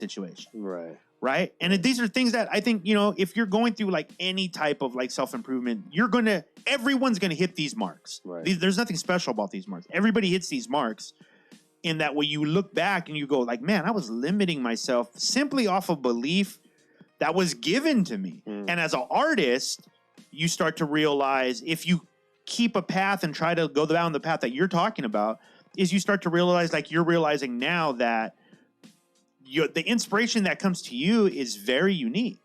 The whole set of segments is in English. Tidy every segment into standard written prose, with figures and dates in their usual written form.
situation. Right. Right. And these are things that I think, you know, if you're going through like any type of like self-improvement, everyone's going to hit these marks. Right. There's nothing special about these marks. Everybody hits these marks in that way you look back and you go like, man, I was limiting myself simply off of belief that was given to me. And as an artist, you start to realize if you keep a path and try to go down the path that you're talking about, is you start to realize like you're realizing now that the inspiration that comes to you is very unique.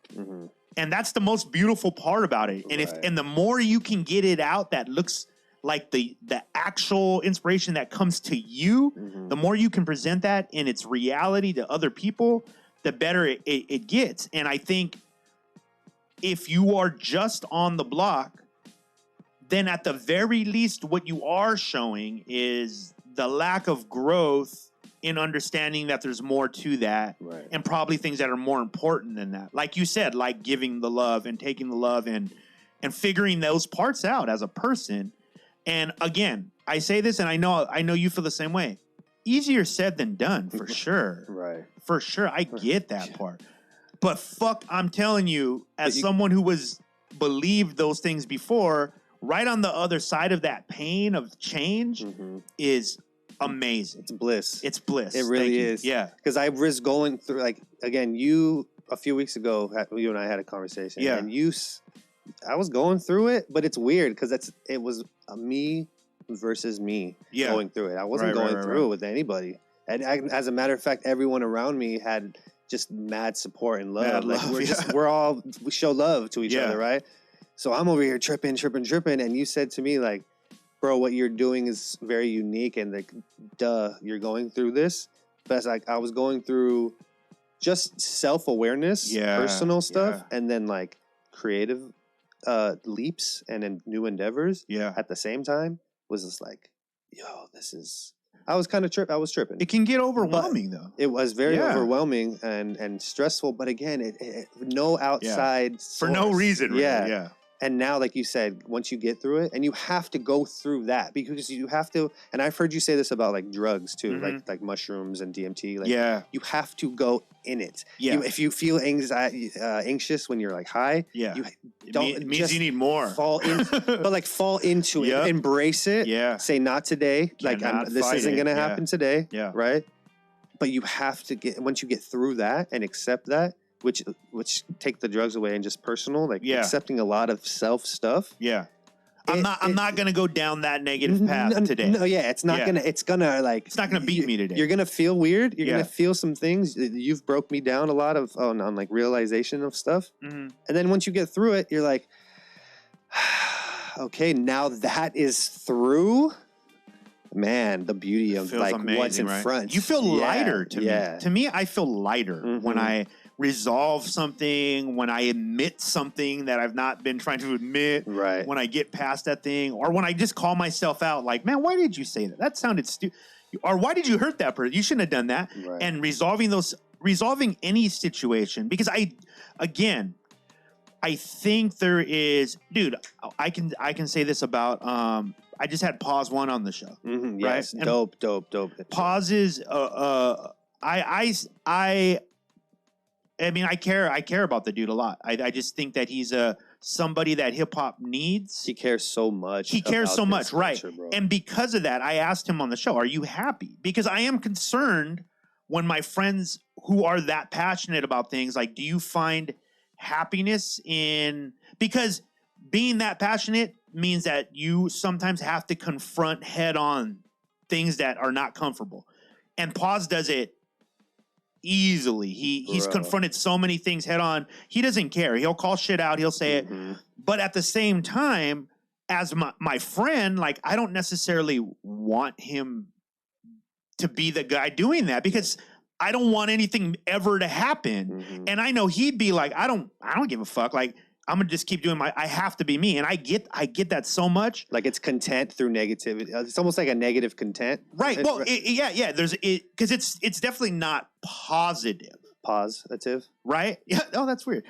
And that's the most beautiful part about it. And and the more you can get it out that looks like the actual inspiration that comes to you, the more you can present that in its reality to other people, the better it gets. And I think if you are just on the block, then at the very least, what you are showing is the lack of growth in understanding that there's more to that, and probably things that are more important than that. Like you said, like giving the love and taking the love and figuring those parts out as a person. And again, I say this, and I know you feel the same way. Easier said than done, for sure. Right. For sure. I get that part. But fuck, I'm telling you, as someone who believed those things before, right on the other side of that pain of change is amazing. It's bliss. It's bliss. It really is. Yeah. Because I was going through, like, again, a few weeks ago, you and I had a conversation. Yeah. And I was going through it, but it's weird because it was me versus me going through it. I wasn't going through it with anybody. And as a matter of fact, everyone around me had just mad support and love. We show love to each other, right? So I'm over here tripping. And you said to me, like, bro, what you're doing is very unique, and like, you're going through this. But it's like I was going through just self-awareness, personal stuff, and then like creative leaps and then new endeavors at the same time was just like, yo, I was tripping. It can get overwhelming though. It was very overwhelming and stressful, but again, it no outside source. For no reason, really. Yeah. And now, like you said, once you get through it, and you have to go through that because you have to. And I've heard you say this about like drugs too, like mushrooms and DMT. Like, you have to go in it. Yeah. If you feel anxious when you're like high, it means you need more. Fall into it, embrace it. Yeah. Say not today. Like this isn't going to happen today. Yeah. Right. But you have to once you get through that and accept that. Which take the drugs away and just personal, like accepting a lot of self stuff. Yeah. I'm not gonna go down that negative path today. No, it's not gonna beat me today. You're gonna feel weird. You're gonna feel some things. You've broke me down a lot of on like realization of stuff. And then once you get through it, you're like, okay, now that is through. Man, the beauty of like amazing, what's in front. You feel lighter to me. To me, I feel lighter when I resolve something, when I admit something that I've not been trying to admit, when I get past that thing, or when I just call myself out like, man, why did you say that? That sounded stupid. Or why did you hurt that person? You shouldn't have done that. And resolving any situation, because I think there is, dude, I can say this about, I just had Pause One on the show. Yes. Right? Dope. Pause is, I mean, I care about the dude a lot. I just think that he's somebody that hip hop needs. He cares so much. He cares so much, right? Bro. And because of that, I asked him on the show, "Are you happy?" Because I am concerned when my friends who are that passionate about things, like, do you find happiness in? Because being that passionate means that you sometimes have to confront head on things that are not comfortable, and Pause does it easily. He's confronted so many things head on. He doesn't care. He'll call shit out. He'll say it. But at the same time, as my friend, like, I don't necessarily want him to be the guy doing that because I don't want anything ever to happen. And I know he'd be like, I don't give a fuck. Like, I'm gonna just keep doing I have to be me. And I get that so much. Like, it's content through negativity. It's almost like a negative content. Right. Well, there's because it's definitely not positive. Positive. Right? Yeah. Oh, that's weird.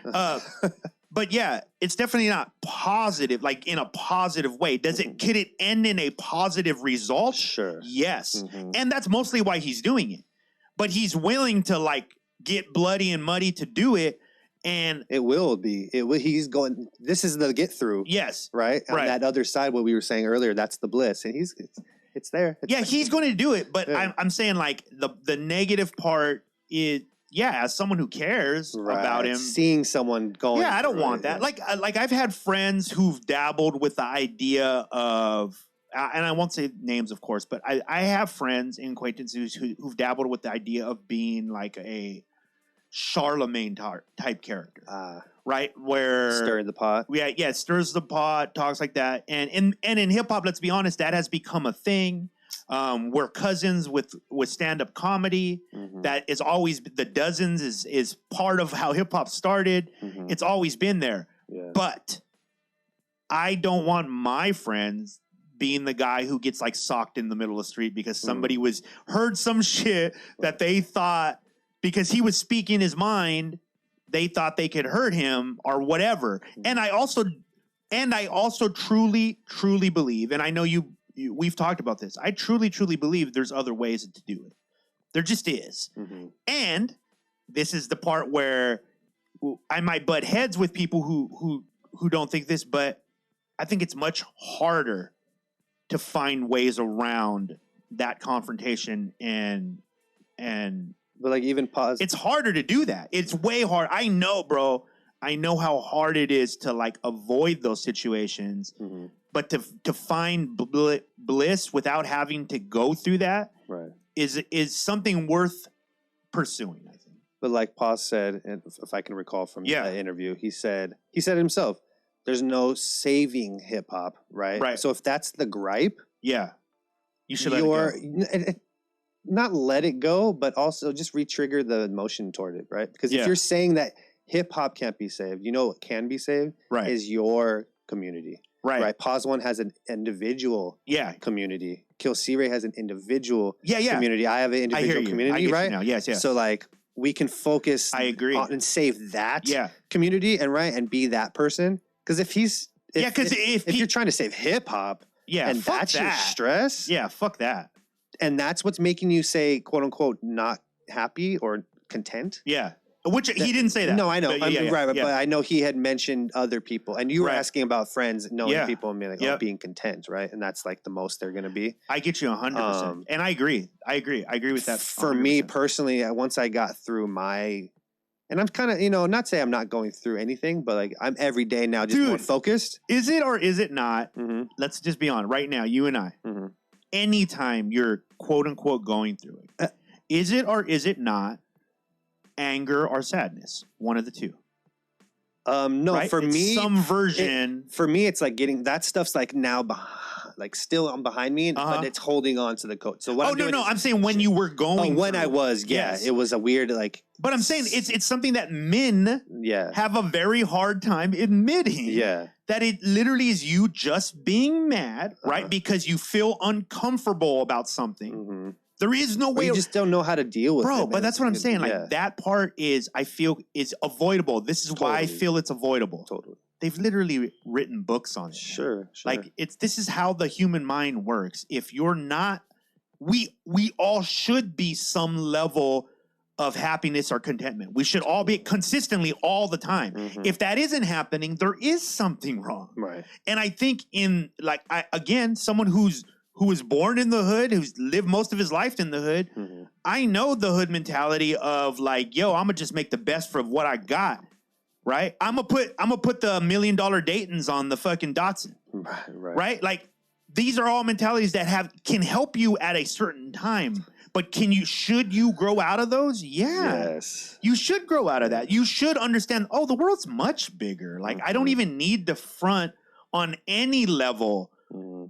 But yeah, it's definitely not positive, like in a positive way. Could it end in a positive result? Sure. Yes. And that's mostly why he's doing it. But he's willing to, like, get bloody and muddy to do it. And it will be. He's going. This is the get through. Yes. Right. On that other side, what we were saying earlier, that's the bliss, and it's there. He's going to do it. But I'm saying like the negative part is as someone who cares about him, seeing someone going. Yeah, I don't want that. Like I've had friends who've dabbled with the idea of. And I won't say names, of course, but I have friends and acquaintances who've dabbled with the idea of being like a Charlemagne type character, right? Where stirring the pot. Yeah, stirs the pot, talks like that. And in hip hop, let's be honest, that has become a thing. We're cousins with stand up comedy. That is always the Dozens is part of how hip hop started. It's always been there, but I don't want my friends being the guy who gets like socked in the middle of the street because somebody heard some shit that they thought because he was speaking his mind, they thought they could hurt him or whatever. And I also truly believe, and I know we've talked about this. I truly believe there's other ways to do it. There just is. And this is the part where I might butt heads with people who don't think this, but I think it's much harder to find ways around that confrontation and but like even pause. It's harder to do that. It's way hard. I know, bro. I know how hard it is to like avoid those situations, but to find bliss without having to go through that is something worth pursuing, I think. But like Paz said, and if I can recall from that interview, he said himself, there's no saving hip hop, right? Right. So if that's the gripe, you should let it go. Not let it go, but also just re-trigger the emotion toward it, right? Because if you're saying that hip hop can't be saved, you know what can be saved is your community, right? Pause One has an individual community. KILLcRey has an individual community. I have an individual community, right? Yes. So like we can focus. I agree. On and save that community and be that person. Because if you're trying to save hip hop, and that's your stress, fuck that. And that's what's making you say, quote unquote, not happy or content. Which he didn't say that. No, I know. But I know he had mentioned other people, and you were asking about friends knowing people and being like, being content, right? And that's like the most they're going to be. I get you 100%, and I agree. I agree with that. 100%. For me personally, once I got through my. And I'm kind of, not say I'm not going through anything, but like I'm every day now just more focused. Is it or is it not? Let's just be honest. Right now, you and I, anytime you're quote unquote going through it, is it or is it not anger or sadness? One of the two. No, right? For me, some version. For me, it's like getting that stuff's like now still behind me, but it's holding on to the coat. So what? I'm saying when you were going. When through. I was, it was a weird like. But I'm saying it's something that men have a very hard time admitting. That it literally is you just being mad, right? Because you feel uncomfortable about something. There is no way. You just don't know how to deal with it. Bro, but that's what I'm saying. Like that part I feel is avoidable. This is why I feel it's avoidable. Totally. They've literally written books on it. Sure. Like this is how the human mind works. If you're not, we all should be some level of happiness or contentment. We should all be consistently all the time. If that isn't happening, there is something wrong. Right. And I think someone who was born in the hood, who's lived most of his life in the hood, I know the hood mentality of like, yo, I'm gonna just make the best of what I got. Right? I'm gonna put the $1 million Daytons on the fucking Datsun. Right? Like these are all mentalities that can help you at a certain time. But should you grow out of those? Yeah. Yes. You should grow out of that. You should understand, the world's much bigger. Like I don't even need to front on any level.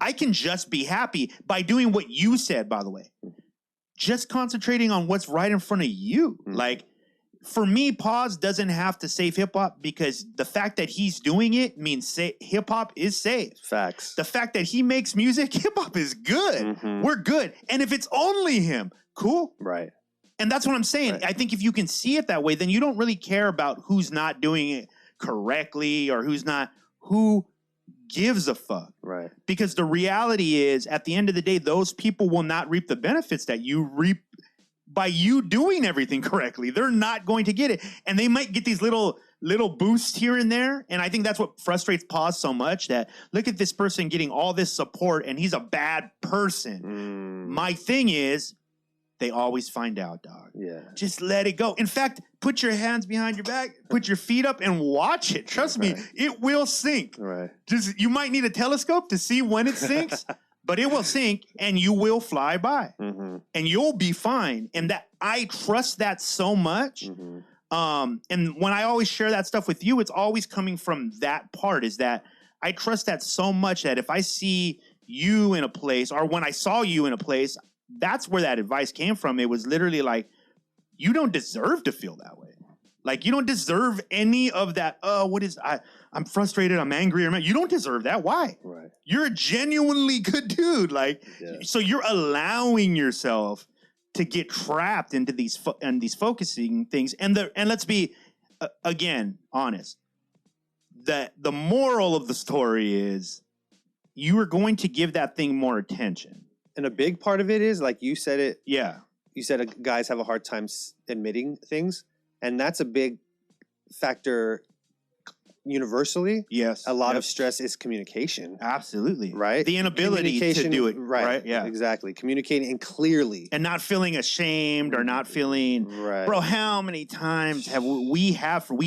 I can just be happy by doing what you said, by the way. Just concentrating on what's right in front of you. Like for me, Paz doesn't have to save hip hop because the fact that he's doing it means hip hop is safe. Facts. The fact that he makes music, hip hop is good. We're good. And if it's only him, cool. Right. And that's what I'm saying. Right. I think if you can see it that way, then you don't really care about who's not doing it correctly or who gives a fuck. Right. Because the reality is, at the end of the day, those people will not reap the benefits that you reap by you doing everything correctly. They're not going to get it. And they might get these little boosts here and there. And I think that's what frustrates Paz so much, that look at this person getting all this support and he's a bad person. My thing is, they always find out, dog. Yeah. Just let it go. In fact, put your hands behind your back, put your feet up, and watch it. Trust me, it will sink. Right. Just you might need a telescope to see when it sinks, but it will sink, and you will fly by, and you'll be fine. And that I trust that so much. And when I always share that stuff with you, it's always coming from that part. Is that I trust that so much that if I see you in a place, or when I saw you in a place, that's where that advice came from. It was literally like, you don't deserve to feel that way. Like, you don't deserve any of that. I'm frustrated. I'm angry. You don't deserve that. Why? Right. You're a genuinely good dude. Like, so you're allowing yourself to get trapped into these focusing things. And let's be, again, honest. The moral of the story is you are going to give that thing more attention. And a big part of it is, like you said it. Yeah. You said guys have a hard time admitting things. And that's a big factor universally. Yes. A lot of stress is communication. Absolutely. Right? The inability to do it. Right. Yeah. Exactly. Communicating and clearly. And not feeling ashamed or not feeling, bro, how many times have we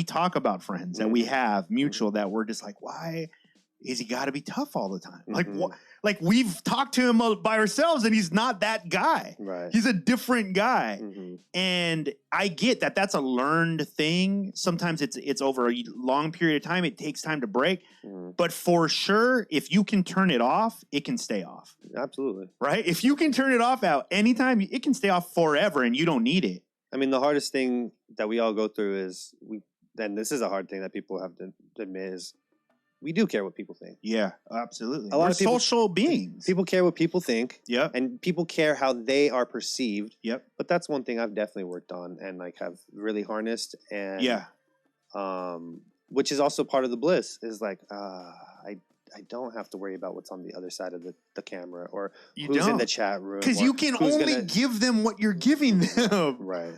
talk about friends that we have mutual that we're just like, why is he got to be tough all the time? Like, what? Like, we've talked to him by ourselves, and he's not that guy. Right. He's a different guy. And I get that that's a learned thing. Sometimes it's over a long period of time. It takes time to break. But for sure, if you can turn it off, it can stay off. Absolutely. Right? If you can turn it off out anytime, it can stay off forever, and you don't need it. I mean, the hardest thing that we all go through is, and this is a hard thing that people have to admit, is we do care what people think. Yeah, absolutely. A lot of people, social beings. People care what people think. Yep. And people care how they are perceived. Yep. But that's one thing I've definitely worked on and like have really harnessed. And which is also part of the bliss, is like, I don't have to worry about what's on the other side of the camera, or who's in the chat room. Because you can only give them what you're giving them. Right.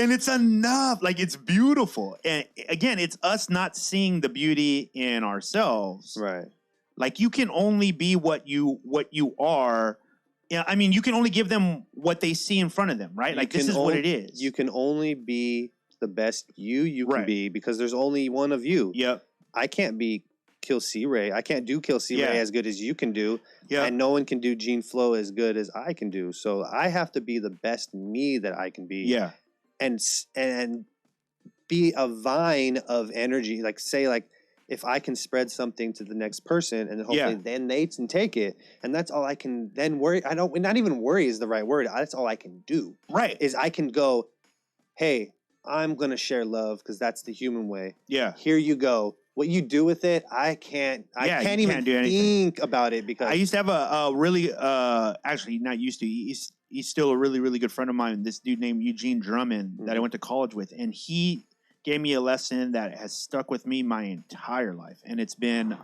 And it's enough. Like, it's beautiful. And again, it's us not seeing the beauty in ourselves. Right. Like, you can only be what you are. Yeah, I mean, you can only give them what they see in front of them, right? Like, this is what it is. You can only be the best you can be, because there's only one of you. Yep. I can't be KILLcRey. I can't do KILLcRey as good as you can do. Yeah. And no one can do Gene Flo as good as I can do. So I have to be the best me that I can be. Yeah. And be a vine of energy. Like, say, like, if I can spread something to the next person, and hopefully then they can take it, and that's all I can then worry. Not even worry is the right word. That's all I can do. Right. Is I can go, hey, I'm going to share love, because that's the human way. Yeah. Here you go. What you do with it, I can't even think about it, because I used to have a really, actually not used to, he's still a really, really good friend of mine, this dude named Eugene Drummond that I went to college with. And he gave me a lesson that has stuck with me my entire life. And it's been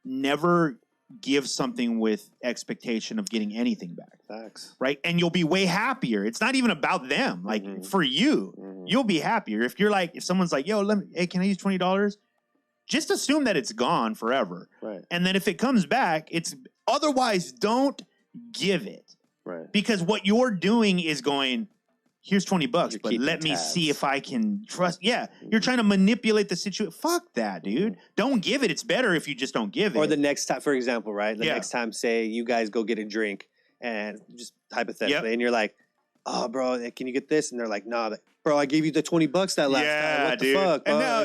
never give something with expectation of getting anything back. Facts. Right? And you'll be way happier. It's not even about them. Like, for you, you'll be happier. If you're like, if someone's like, yo, hey, can I use $20? Just assume that it's gone forever. Right. And then if it comes back, otherwise don't give it. Right. Because what you're doing is going, here's $20, but let me see if I can trust. Yeah. You're trying to manipulate the situation. Fuck that, dude. Don't give it. It's better if you just don't give it. Or the next time, for example, right? The next time, say you guys go get a drink, and just hypothetically, and you're like, oh, bro, can you get this? And they're like, nah, bro, I gave you the $20 that last time. What the fuck? And now,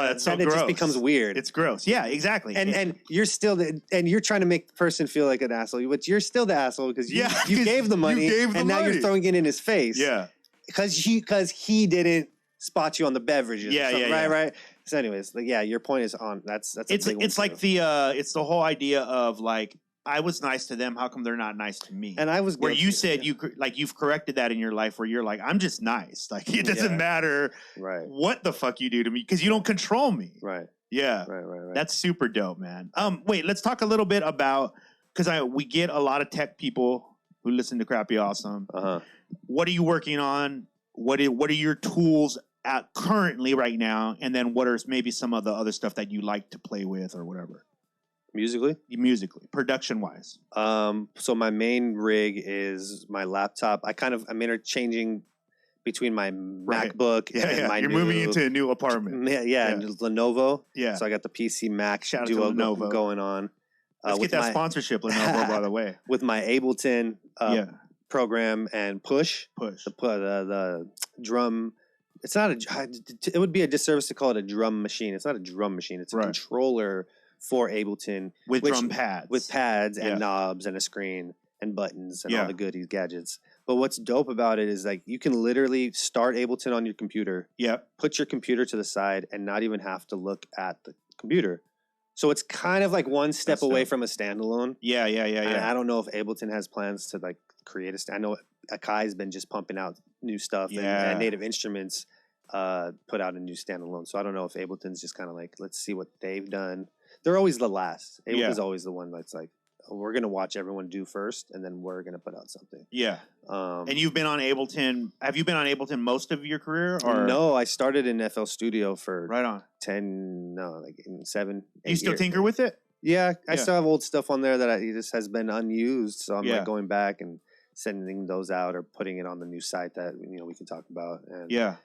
that's so gross. It just becomes weird. It's gross. Yeah, exactly. And you're still, and you're trying to make the person feel like an asshole, but you're still the asshole, because you gave the money, and now you're throwing it in his face. Yeah. Because he didn't spot you on the beverages. Right. So anyways, like, your point is on. That's a big one. It's like it's the whole idea of like, I was nice to them. How come they're not nice to me? And I was where you said you've corrected that in your life, where you're like, I'm just nice. Like, it doesn't matter what the fuck you do to me, because you don't control me. Right. Yeah. Right. That's super dope, man. Wait, let's talk a little bit about, because we get a lot of tech people who listen to Crappy Awesome. Uh-huh. What are you working on? What are your tools at currently right now? And then what are maybe some of the other stuff that you like to play with or whatever? Musically, production-wise. So my main rig is my laptop. I'm interchanging between my MacBook and my You're new, moving into a new apartment. Yeah. Lenovo. Yeah. So I got the PC Mac Shout out duo to Lenovo. going on. Let's get that sponsorship, Lenovo, by the way. With my Ableton program and Push. The drum. It's not it would be a disservice to call it a drum machine. It's not a drum machine. It's a controller for Ableton with drum pads, and knobs and a screen and buttons and all the goodies, gadgets. But what's dope about it is like you can literally start Ableton on your computer, put your computer to the side, and not even have to look at the computer. So it's kind of like one step away from a standalone. Yeah. And I don't know if Ableton has plans to like create I know Akai's been just pumping out new stuff, and Native Instruments put out a new standalone. So I don't know if Ableton's just kind of like, let's see what they've done. They're always the last. Ableton's always the one that's like, we're going to watch everyone do first, and then we're going to put out something. Yeah. And you've been on Ableton. Have you been on Ableton most of your career? Or? No, I started in FL Studio for right on 7. You still tinker with it? Yeah, I still have old stuff on there that just has been unused. So I'm like going back and sending those out or putting it on the new site that we can talk about. And,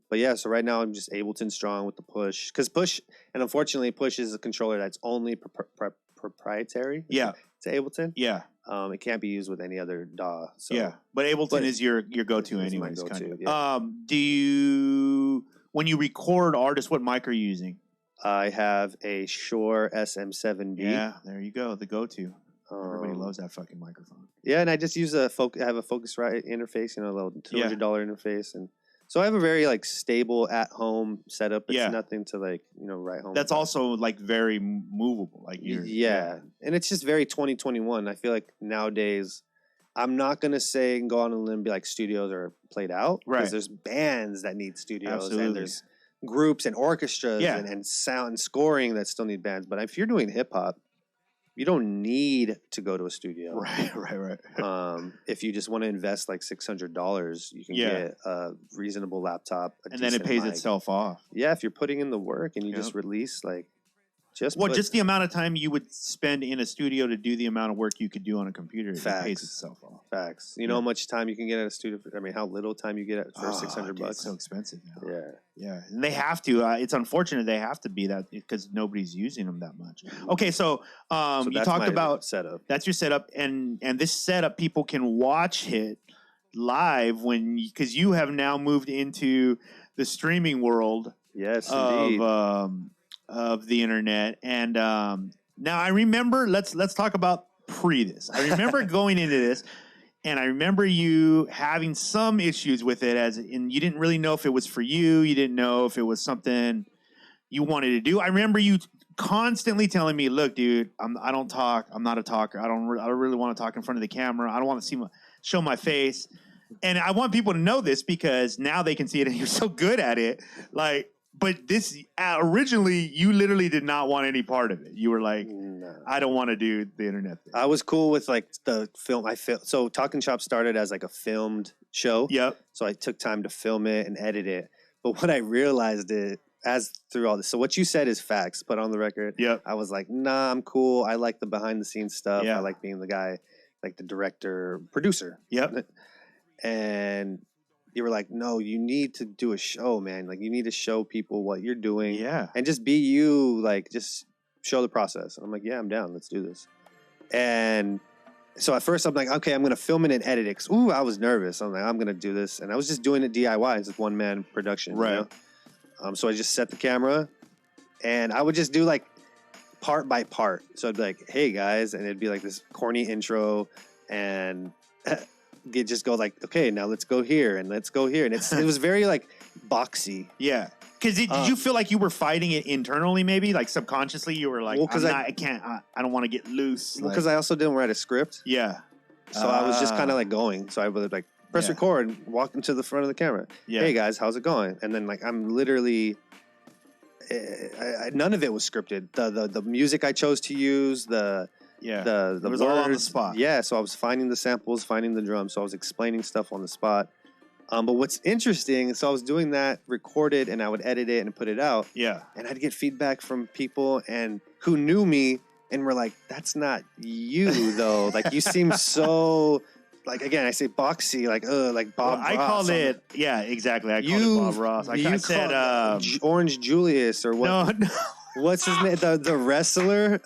but yeah, so right now I'm just Ableton strong with the Push, because Push, and unfortunately Push is a controller that's only proprietary. To Ableton. It can't be used with any other DAW. So but Ableton is your go-to anyways. Go-to, do you, when you record artists, what mic are you using? I have a Shure SM7B. Yeah, there you go, the go-to. Everybody loves that fucking microphone. Yeah, and I just use I have a Focusrite interface, a little $200 interface, and so I have a very like stable at-home setup. It's nothing to like write home. That's also like very movable, like and it's just very 2021. I feel like nowadays, I'm not gonna say and go on a limb and be like studios are played out, because there's bands that need studios, and there's groups and orchestras and sound and scoring that still need bands. But if you're doing hip hop, you don't need to go to a studio. Right. If you just want to invest like $600, you can get a reasonable laptop, and then it pays itself off. Yeah, if you're putting in the work and you just release just the amount of time you would spend in a studio to do the amount of work you could do on a computer, it pays itself off. Facts. You know how much time you can get at a studio? How little time you get for $600? It's so expensive now. Yeah. And they have to. It's unfortunate they have to be that, because nobody's using them that much. Okay, so you talked about setup. That's your setup, and this setup, people can watch it live because you have now moved into the streaming world. Yes, indeed. Of the internet. And now I remember, let's talk about this. I remember going into this, and I remember you having some issues with it, and you didn't really know if it was for you. You didn't know if it was something you wanted to do. I remember you constantly telling me, look, dude, I don't talk. I'm not a talker. I don't really want to talk in front of the camera. I don't want to show my face. And I want people to know this, because now they can see it, and you're so good at it. But this originally, you literally did not want any part of it. You were like, no. I don't want to do the internet thing. I was cool with like the film. So Talking Shop started as like a filmed show. Yep. So I took time to film it and edit it. But when I realized it, through all this, so what you said is facts, but on the record, I was like, nah, I'm cool. I like the behind the scenes stuff. I like being the guy, like the director, producer. Yep. And you were like, no, you need to do a show, man. Like, you need to show people what you're doing. Yeah. And just be you, like, just show the process. And I'm like, yeah, I'm down. Let's do this. And so at first I'm like, okay, I'm going to film it and edit it. 'Cause, I was nervous. I'm like, I'm going to do this. And I was just doing it DIY. It's a one-man production. Right. So I just set the camera, and I would just do, like, part by part. So I'd be like, hey, guys. And it'd be, like, this corny intro, and it just go like, okay, now let's go here and let's go here, and it was very like boxy. Yeah, because did you feel like you were fighting it internally, maybe like subconsciously? You were like, I can't, I don't want to get loose. Well, because I also didn't write a script. Yeah, so I was just kind of like going. So I would like press record and walk into the front of the camera. Yeah. Hey guys, how's it going? And then like I'm literally, none of it was scripted. The music I chose to use, the it was words. all on the spot. Yeah, so I was finding the samples, finding the drums. So I was explaining stuff on the spot. But what's interesting, so I was doing that, recorded, and I would edit it and put it out. Yeah. And I'd get feedback from people and who knew me and were like, that's not you, though. Like, you seem so, like, again, I say boxy, like Bob Ross. I called it, yeah, exactly. I called it Bob Ross. I said... Orange Julius or what? No. What's his name? The wrestler?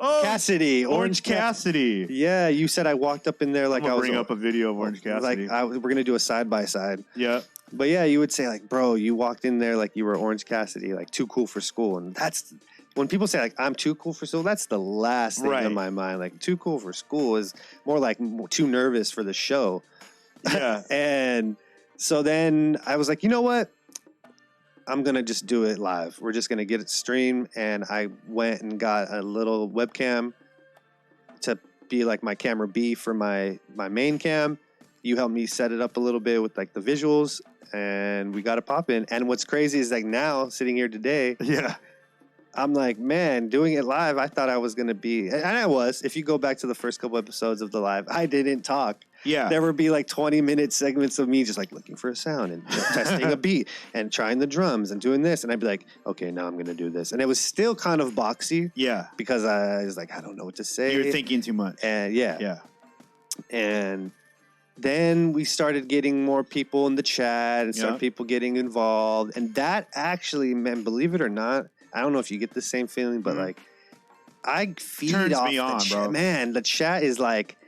Cassidy. Orange Cassidy. Yeah, you said I walked up in there like I was... bring up a video of Orange Cassidy. We're going to do a side-by-side. Yeah. But yeah, you would say like, bro, you walked in there like you were Orange Cassidy, like too cool for school. And that's... When people say like, I'm too cool for school, that's the last thing in my mind. Like, too cool for school is more like too nervous for the show. Yeah. And so then I was like, you know what? I'm going to just do it live. We're just going to get it streamed. And I went and got a little webcam to be like my camera B for my main cam. You helped me set it up a little bit with like the visuals, and we got it popping. And what's crazy is like now sitting here today, I'm like, man, doing it live, I thought I was going to be, and I was. If you go back to the first couple episodes of the live, I didn't talk. Yeah. There would be like 20-minute segments of me just like looking for a sound and testing a beat and trying the drums and doing this. And I'd be like, okay, now I'm going to do this. And it was still kind of boxy. Yeah. Because I was like, I don't know what to say. You're thinking too much. And Yeah. And then we started getting more people in the chat and some people getting involved. And that actually, man, believe it or not, I don't know if you get the same feeling, but like I feed Turns off me on, the chat. bro. Man, the chat is like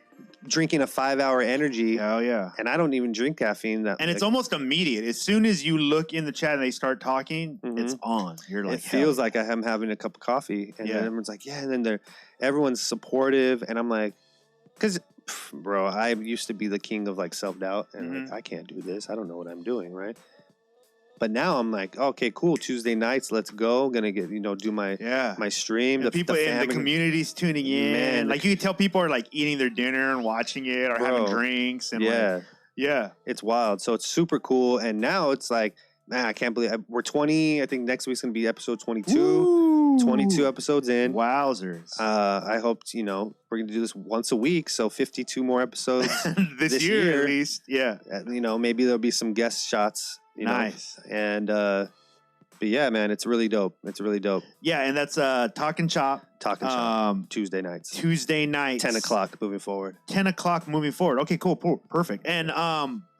drinking a 5-hour energy. Hell yeah. And I don't even drink caffeine. And it's almost immediate. As soon as you look in the chat and they start talking, it's on. You're like, it feels like I'm having a cup of coffee. And then everyone's like, yeah. And then everyone's supportive. And I'm like, because, bro, I used to be the king of like self-doubt. And like, I can't do this. I don't know what I'm doing, right? But now I'm like, okay, cool. Tuesday nights, let's go. Gonna get, do my stream. The people in the community's tuning in. Man, like you can tell people are like eating their dinner and watching it or having drinks. And it's wild. So it's super cool. And now it's like, man, I can't believe we're 20. I think next week's gonna be episode 22. Ooh. 22 episodes in. Wowzers. I hope we're gonna do this once a week. So 52 more episodes this year at least. Yeah. Maybe there'll be some guest shots. Nice. And but yeah, man, it's really dope. It's really dope. Yeah, and that's Talk Chop. Tuesday nights. 10 o'clock moving forward. 10 o'clock moving forward. Okay, cool. Perfect. And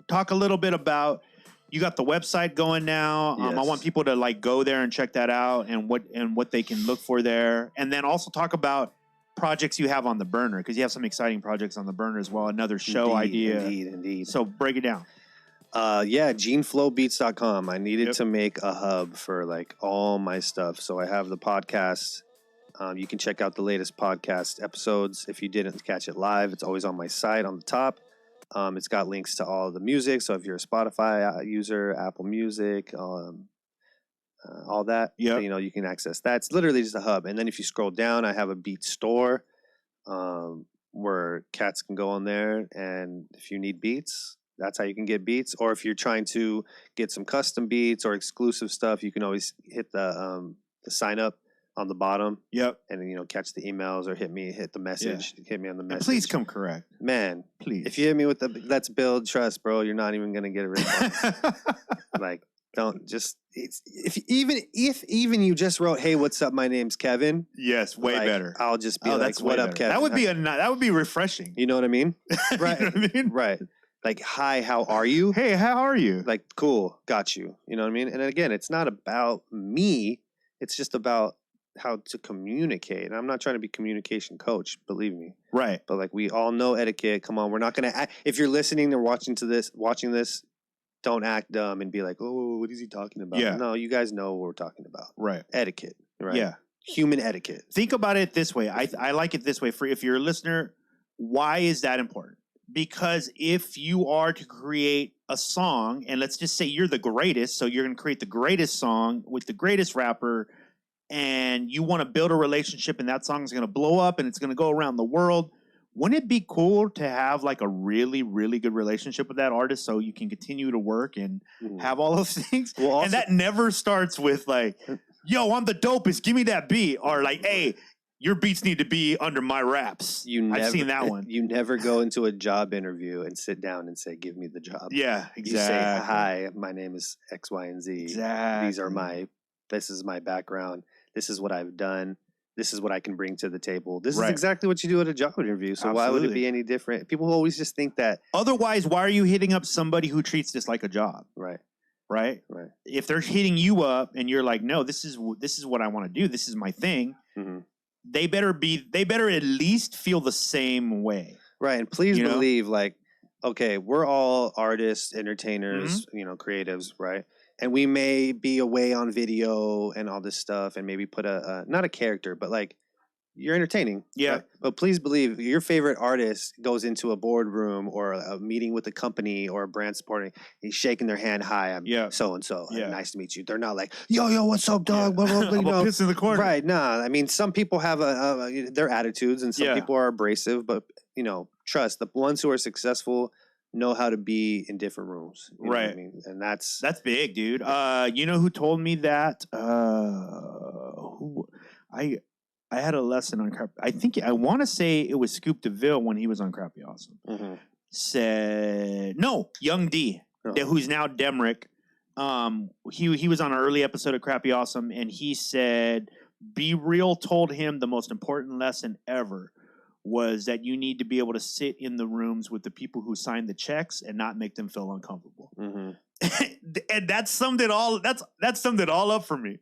talk a little bit about, you got the website going now. I want people to like go there and check that out and what they can look for there. And then also talk about projects you have on the burner, because you have some exciting projects on the burner as well. Another show idea. Indeed. So break it down. GeneFloBeats.com. I needed to make a hub for like all my stuff. So I have the podcast. You can check out the latest podcast episodes. If you didn't catch it live, it's always on my site on the top. It's got links to all the music. So if you're a Spotify user, Apple Music, all that, you can access that. It's literally just a hub. And then if you scroll down, I have a beat store where cats can go on there. And if you need beats, that's how you can get beats. Or if you're trying to get some custom beats or exclusive stuff, you can always hit the sign up on the bottom. Yep. And catch the emails or hit the message. Hit me on the message. And please come correct. Man, please. If you hit me with the let's build trust, bro, you're not even gonna get a response. Like, don't just if you just wrote, hey, what's up? My name's Kevin. Yes, way better. I'll just be like, what up, Kevin? That would be refreshing. You know what I mean? Right. You know what I mean? Right. Like, hi, how are you? Hey, how are you? Like, cool, got you. You know what I mean? And again, it's not about me. It's just about how to communicate. And I'm not trying to be communication coach, believe me. Right. But like, we all know etiquette. Come on, we're not going to, if you're listening or watching this, don't act dumb and be like, oh, what is he talking about? Yeah. No, you guys know what we're talking about. Right. Etiquette. Right. Yeah. Human etiquette. Think about it this way. I like it this way. If you're a listener, why is that important? Because if you are to create a song, and let's just say you're the greatest, so you're going to create the greatest song with the greatest rapper, and you want to build a relationship, and that song is going to blow up, and it's going to go around the world, wouldn't it be cool to have like a really, really good relationship with that artist so you can continue to work and have all those things? Well, also, and that never starts with like, yo, I'm the dopest, give me that beat, or like, hey, your beats need to be under my raps. I've seen that one. You never go into a job interview and sit down and say, give me the job. Yeah, exactly. You say, hi, my name is X, Y, and Z. Exactly. This is my background. This is what I've done. This is what I can bring to the table. This Right. is exactly what you do at a job interview. So why would it be any different? People always just think that. Otherwise, why are you hitting up somebody who treats this like a job? Right. Right. Right. If they're hitting you up and you're like, no, this is what I want to do. This is my thing. Mm-hmm. They better at least feel the same way. Right. And please believe, like, okay, we're all artists, entertainers, creatives, right? And we may be away on video and all this stuff and maybe put not a character, but like you're entertaining. Yeah. Right? But please believe your favorite artist goes into a boardroom or a meeting with a company or a brand supporting. He's shaking their hand. Hi, I'm so-and-so. Yeah. Nice to meet you. They're not like, yo, what's up, dog? Yeah. Blah, blah, blah, piss in the corner. Right. Nah. I mean, some people have their attitudes and some people are abrasive, but trust the ones who are successful know how to be in different rooms. You know what I mean? And that's big, dude. You know who told me that? I had a lesson on crap. I want to say it was Scoop DeVille when he was on Crappy Awesome. Mm-hmm. Said no, Young D, who's now Demrick. He was on an early episode of Crappy Awesome, and he said, "Be Real told him the most important lesson ever was that you need to be able to sit in the rooms with the people who sign the checks and not make them feel uncomfortable." Mm-hmm. And that summed it all. That summed it all up for me.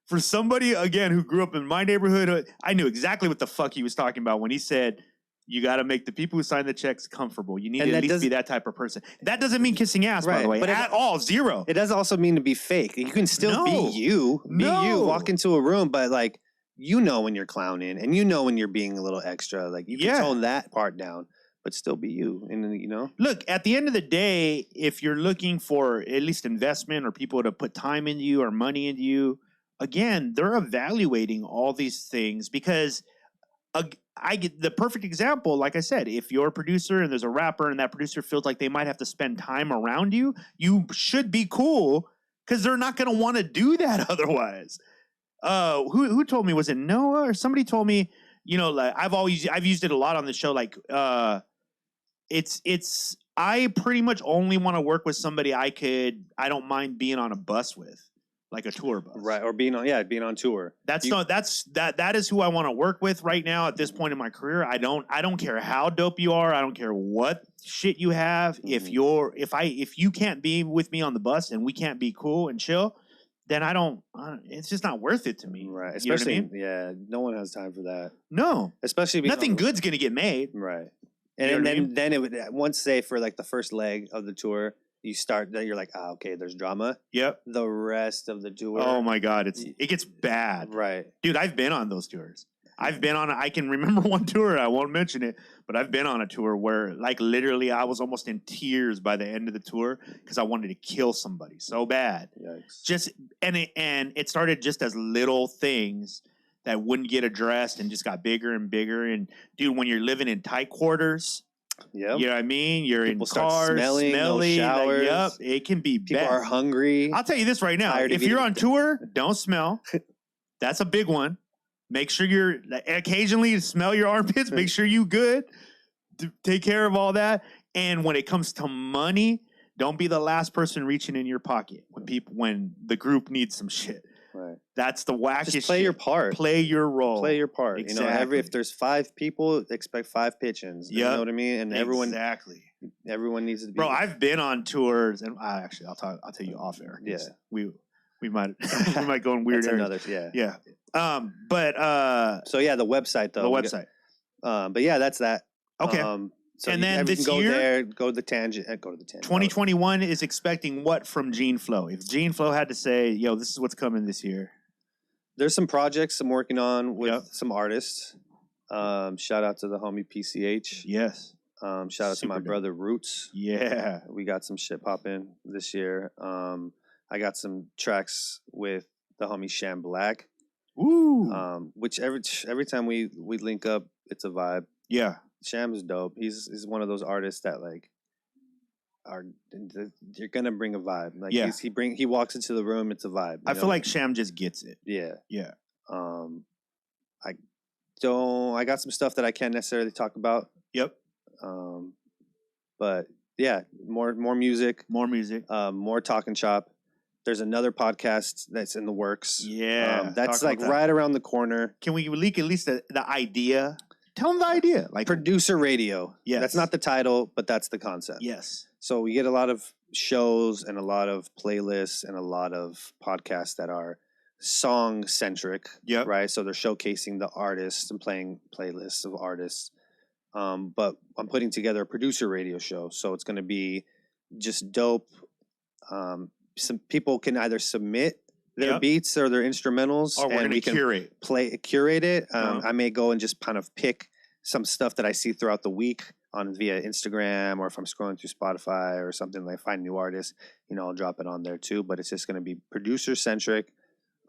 For somebody, again, who grew up in my neighborhood, I knew exactly what the fuck he was talking about when he said, you got to make the people who sign the checks comfortable. You need to at least be that type of person. That doesn't mean kissing ass, by the way, but at all. Zero. It doesn't also mean to be fake. You can still be you. Be you. Walk into a room, but like, when you're clowning and when you're being a little extra. Like, you can tone that part down, but still be you. And, Look, at the end of the day, if you're looking for at least investment or people to put time into you or money into you, again, they're evaluating all these things because I get the perfect example. Like I said, if you're a producer and there's a rapper and that producer feels like they might have to spend time around you, you should be cool because they're not going to want to do that otherwise. Who told me? Was it Noah or somebody told me? Like I've used it a lot on the show. Like it's I pretty much only want to work with somebody I don't mind being on a bus with. Like a tour bus. Right. Or being on tour. That is who I want to work with right now at this point in my career. I don't care how dope you are. I don't care what shit you have. Mm-hmm. If you can't be with me on the bus and we can't be cool and chill, then it's just not worth it to me. Right. Especially, no one has time for that. No. Especially nothing good's going to get made. Right. And then it would, once say for like the first leg of the tour, you start that you're like, okay, there's drama. Yep. The rest of the tour. Oh my God. It gets bad. Right. Dude, I've been on those tours. I can remember one tour, I won't mention it, but I've been on a tour where like literally I was almost in tears by the end of the tour because I wanted to kill somebody so bad. Yikes. And it started just as little things that wouldn't get addressed and just got bigger and bigger. And dude, when you're living in tight quarters, you know what I mean? You're people in cars, smelly, no showers. It can be people bad. Are hungry. I'll tell you this right now. If you're on tour, don't smell. That's a big one. Make sure occasionally smell your armpits. Make sure you good. Take care of all that. And when it comes to money, don't be the last person reaching in your pocket when the group needs some shit. Right. That's the wackiest Just play your part. Play your role. Play your part. Exactly. If there's 5 people, expect 5 pitch-ins. You know what I mean? And everyone needs to be. Bro, I've been on tours, and actually, I'll tell you off air. Yeah. We might go in weird areas. Yeah. So yeah, the website though. The website. But yeah, that's that. Okay. So and then this go year, there, go to the tangent. 2021 is expecting what from Gene Flo? If Gene Flo had to say, "Yo, this is what's coming this year," there's some projects I'm working on with some artists. Shout out to the homie PCH. Yes. Shout out to my brother Roots. Yeah. We got some shit popping this year. I got some tracks with the homie Sham Black. Ooh. Which every time we link up, it's a vibe. Yeah. Sham is dope. He's one of those artists that like you're gonna bring a vibe. Like he walks into the room, it's a vibe. I feel like Sham just gets it. Yeah. Yeah. I got some stuff that I can't necessarily talk about. Yep. But yeah, more music. More music. More talking shop. There's another podcast that's in the works. Yeah. That's like right around the corner. Can we leak at least the idea? Tell them the idea. Like Producer Radio. Yes. That's not the title, but that's the concept. Yes. So we get a lot of shows and a lot of playlists and a lot of podcasts that are song centric. Yep. Right. So they're showcasing the artists and playing playlists of artists. But I'm putting together a producer radio show. So it's going to be just dope. Some people can either submit their beats or their instrumentals, and we can curate it. I may go and just kind of pick some stuff that I see throughout the week via Instagram, or if I'm scrolling through Spotify or something, like find new artists, I'll drop it on there too. But it's just going to be producer centric.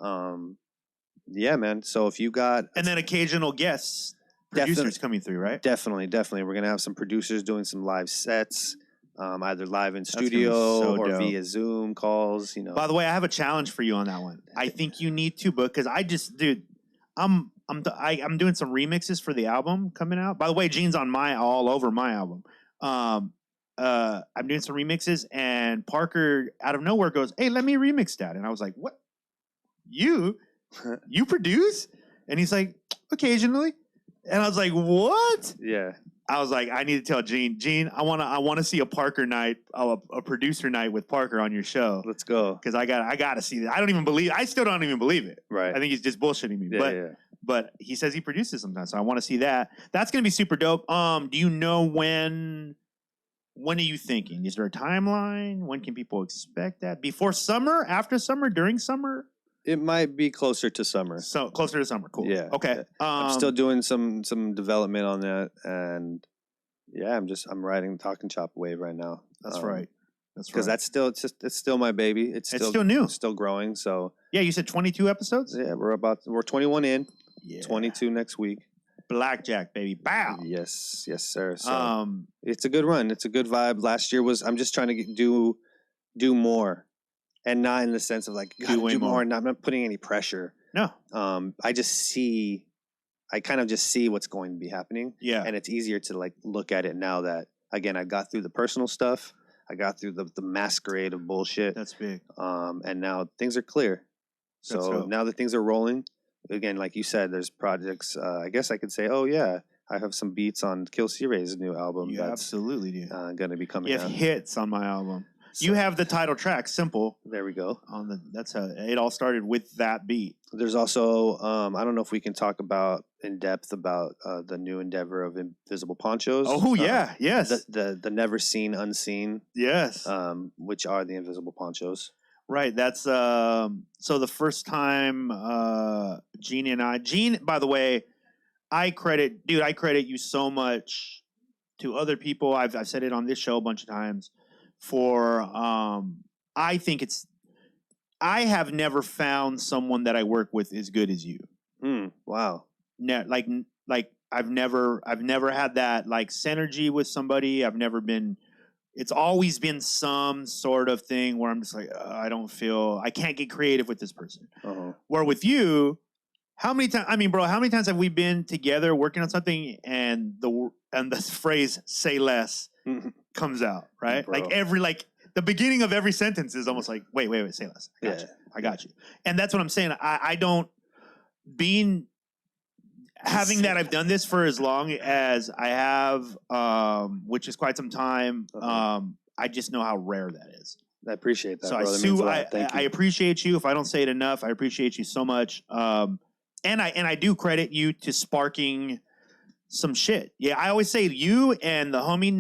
Yeah, man. So if you got and then occasional guests, producers coming through, right? Definitely. We're gonna have some producers doing some live sets. Either live in studio or via Zoom calls, By the way, I have a challenge for you on that one. I think you need to, because I'm doing some remixes for the album coming out. By the way, Gene's all over my album. I'm doing some remixes, and Parker out of nowhere goes, "Hey, let me remix that." And I was like, "What? You produce?" And he's like, "Occasionally." And I was like, "What?" Yeah. I was like, I need to tell Gene. Gene, I want to see a Parker night, a producer night with Parker on your show. Let's go. Because I got to see that. I still don't even believe it. Right. I think he's just bullshitting me. But he says he produces sometimes, so I want to see that. That's gonna be super dope. Do you know when? When are you thinking? Is there a timeline? When can people expect that? Before summer? After summer? During summer? It might be closer to summer. So closer to summer, cool. Yeah. Okay. Yeah. I'm still doing some development on that, and yeah, I'm riding the Talking Chop wave right now. That's right. That's right. Because it's still my baby. It's still new. It's still growing. So yeah, you said 22 episodes. Yeah, we're 21 in. Yeah. 22 next week. Blackjack, baby. Bow. Yes, sir. So it's a good run. It's a good vibe. Last year I'm just trying to do more. And not in the sense of like do more. And I'm not putting any pressure. No. I kind of just see what's going to be happening. Yeah. And it's easier to like look at it now that again I got through the personal stuff. I got through the masquerade of bullshit. That's big. And now things are clear. So now that things are rolling, again, like you said, there's projects. I guess I could say, oh yeah, I have some beats on KILLcRey's new album. You absolutely do. Going to be coming. You have hits on my album. So, you have the title track, "Simple." There we go. That's how it all started, with that beat. There's also I don't know if we can talk about in depth about the new endeavor of Invisible Ponchos. Oh yeah, yes. The never seen unseen. Yes. Which are the Invisible Ponchos. Right. That's so the first time Gene, by the way, I credit you so much to other people. I've said it on this show a bunch of times. For I think I have never found someone that I work with as good as you. Wow. Like I've never had that like synergy with somebody. It's always been some sort of thing where I'm just like, I can't get creative with this person. Uh-huh. Where with you, how many times have we been together working on something and the phrase "say less" comes out, right? Bro. The beginning of every sentence is almost like, wait, say less. I got you. And that's what I'm saying. Having that I've done this for as long as I have, which is quite some time. I just know how rare that is. I appreciate that. So bro. I appreciate you. If I don't say it enough, I appreciate you so much. And I do credit you to sparking some shit. Yeah, I always say you and the homie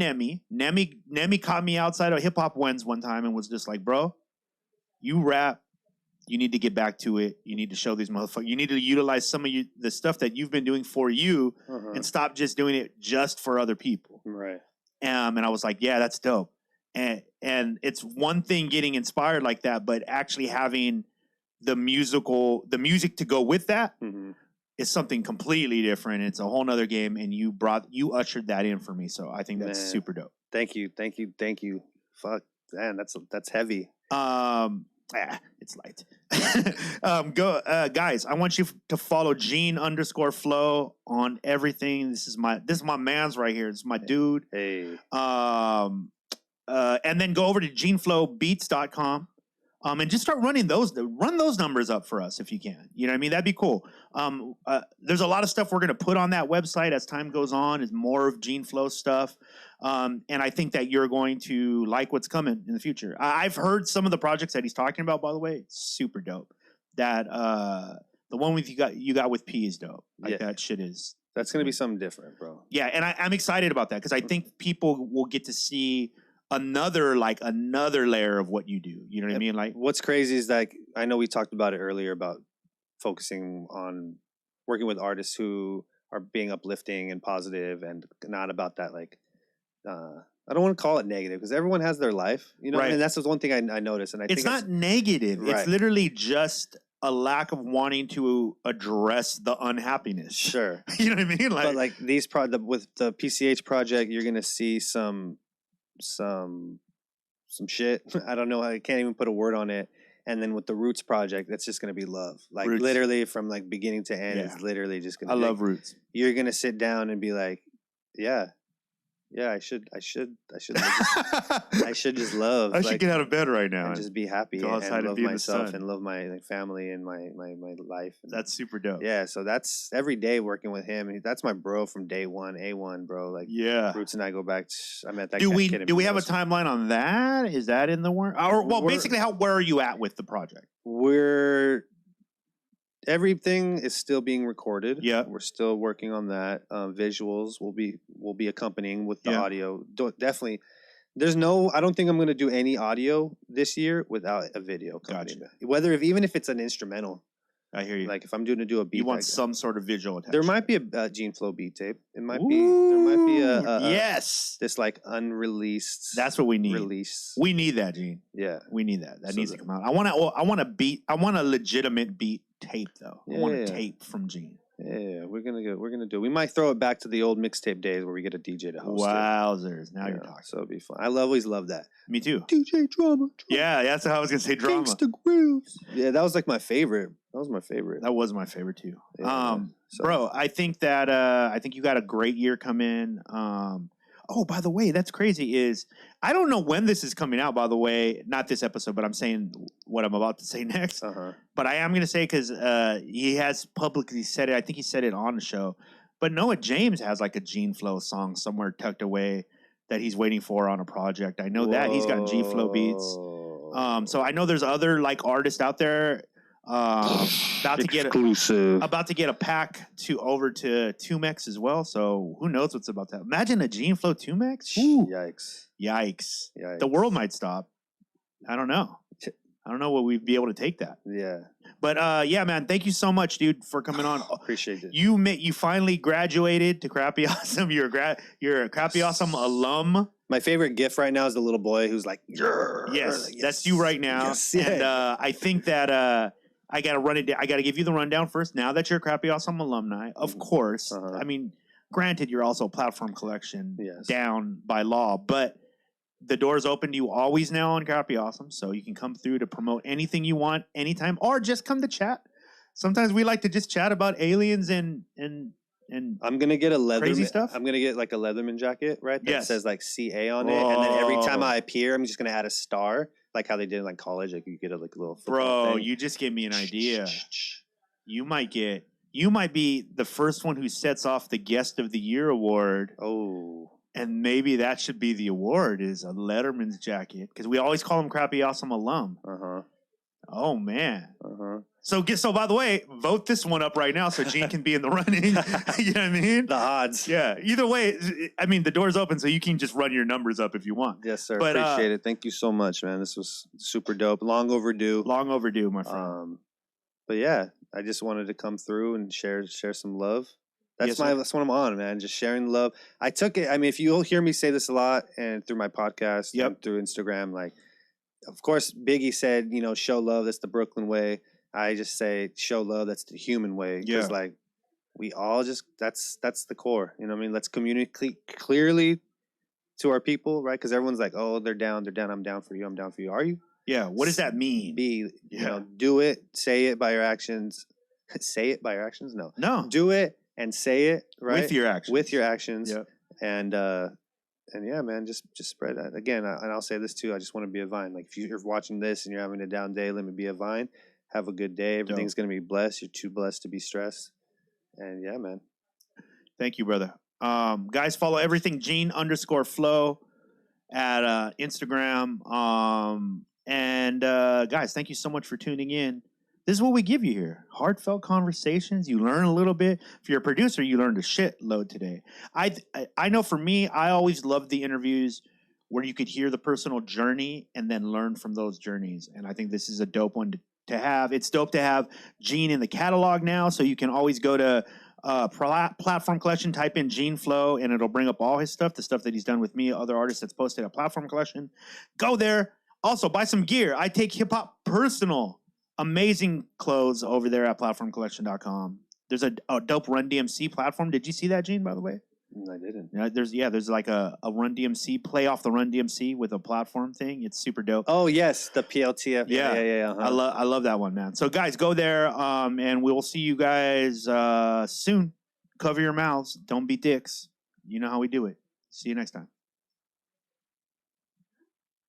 Nemi caught me outside of Hip Hop Wens one time and was just like, bro, you rap. You need to get back to it. You need to show these motherfuckers. You need to utilize some of the stuff that you've been doing for you and stop just doing it just for other people. Right. And I was like, yeah, that's dope. And it's one thing getting inspired like that, but actually having the music to go with that is something completely different. It's a whole nother game, and you ushered that in for me. So I think that's super dope. Thank you. Fuck, man, that's heavy. It's light. Guys, I want you to follow Gene_Flo on everything. This is my man's right here. This is my dude. Hey. And then go over to geneflowbeats.com. And just start run those numbers up for us if you can. You know what I mean? That'd be cool. There's a lot of stuff we're going to put on that website as time goes on. Is more of Gene Flo stuff. And I think that you're going to like what's coming in the future. I've heard some of the projects that he's talking about, by the way. Super dope. That the one with you got with P is dope. Like that shit is. That's going to be something different, bro. Yeah, and I'm excited about that because I think people will get to see another layer of what you do. You know what I mean? Like, what's crazy is like, I know we talked about it earlier about focusing on working with artists who are being uplifting and positive and not about that. Like, I don't want to call it negative because everyone has their life, you know. Right. And that's the one thing I noticed. And I think it's not negative. Right. It's literally just a lack of wanting to address the unhappiness. Sure. You know what I mean? Like, but like these with the PCH project, you're gonna see some shit. I don't know. I can't even put a word on it. And then with the Roots project, that's just gonna be love. Like Roots. Literally from like beginning to end, it's literally just gonna. I love Roots. You're gonna sit down and be like, yeah, I should just love. I should get out of bed right now and just be happy and love myself and love my family and my life. And that's super dope. Yeah, so that's every day working with him. That's my bro from day one, A1, bro. Like, Roots and I go back. I met that. Do we have a timeline on that? Is that in the work? Or basically, where are you at with the project? Everything is still being recorded. Yeah, we're still working on that. Visuals will be accompanying with the audio. Definitely, I don't think I'm going to do any audio this year without a video. Gotcha. Even if it's an instrumental. I hear you. Like if I'm doing a beat, you want some sort of visual attached. There might be a Gene Flo beat tape. It might be. There might be this like unreleased. That's what we need. Release. We need that, Gene. Yeah, we need that. That needs to come out. I want a beat. I want a legitimate beat tape though. I want a tape from Gene. Yeah, we're gonna do. We might throw it back to the old mixtape days where we get a DJ to host. Wowzers! Now you're talking. So it'll be fun. I always love that. Me too. DJ drama. Yeah, that's how I was gonna say drama. Gangsta grooves. Yeah, that was like my favorite. That was my favorite too. Yeah, bro, I think you got a great year coming. Oh, by the way, that's crazy. Is I don't know when this is coming out. By the way, not this episode, but I'm saying what I'm about to say next. But I am going to say because he has publicly said it. I think he said it on the show. But Noah James has like a Gene Flo song somewhere tucked away that he's waiting for on a project. I know that he's got Gene Flo beats. So I know there's other like artists out there. About to get a pack over to Tumex as well. So who knows what's about that? Imagine a Gene Flo Tumex. Yikes! The world might stop. I don't know. What we'd be able to take that. Yeah. But yeah, man, thank you so much, dude, for coming on. Appreciate it. You finally graduated to Crappy Awesome. You're a Crappy Awesome alum. My favorite gif right now is the little boy who's like, yes, that's you right now. Yes. And I think that I got to run it down. I got to give you the rundown first. Now that you're a Crappy Awesome alumni, of course. I mean, granted, you're also a platform collection down by law, but the door's open to you always now on Crappy Awesome, so you can come through to promote anything you want anytime, or just come to chat. Sometimes we like to just chat about aliens and I'm gonna get a crazy stuff. I'm gonna get like a Leatherman jacket, right? That says like CA on it, and then every time I appear, I'm just gonna add a star. Like how they did in like college, like you get a little bro. Thing. You just gave me an idea. You might be the first one who sets off the Guest of the Year award. Oh, and maybe that should be the award is a Letterman's jacket because we always call him Crappy Awesome alum. Oh man. So by the way, vote this one up right now so Gene can be in the running. You know what I mean? The odds. Yeah. Either way, I mean, the door's open so you can just run your numbers up if you want. Yes, sir. But, appreciate it. Thank you so much, man. This was super dope. Long overdue, my friend. But yeah, I just wanted to come through and share some love. That's what I'm on, man. Just sharing love. I took it. I mean, if you'll hear me say this a lot and through my podcast and through Instagram, like, of course, Biggie said, show love. That's the Brooklyn way. I just say show love. That's the human way. Because like we all that's the core. You know what I mean? Let's communicate clearly to our people, right? Because everyone's like, oh, they're down. I'm down for you. I'm down for you. Are you? Yeah. What does that mean? You know, do it, say it by your actions. Say it by your actions? No. No. Do it and say it, right? With your actions. With your actions. Yeah. And yeah, man, just spread that. Again, and I'll say this too. I just want to be a vine. Like if you're watching this and you're having a down day, let me be a vine. Have a good day. Everything's going to be blessed. You're too blessed to be stressed. And yeah, man. Thank you, brother. Guys, follow everything Gene_Flo at Instagram. And guys, thank you so much for tuning in. This is what we give you here. Heartfelt conversations. You learn a little bit. If you're a producer, you learned a shitload today. I know for me, I always loved the interviews where you could hear the personal journey and then learn from those journeys. And I think this is a dope one to have. It's dope to have Gene in the catalog now, so you can always go to Platform Collection, type in Gene Flo, and it'll bring up all his stuff, the stuff that he's done with me, other artists that's posted at Platform Collection. Go there. Also, buy some gear. I take hip-hop personal. Amazing clothes over there at platformcollection.com. There's a dope Run DMC platform. Did you see that, Gene, by the way? I didn't. There's like a Run DMC, play off the Run DMC with a platform thing. It's super dope. Oh, yes, the PLTF. Yeah. Uh-huh. I love that one, man. So, guys, go there, and we'll see you guys soon. Cover your mouths. Don't be dicks. You know how we do it. See you next time.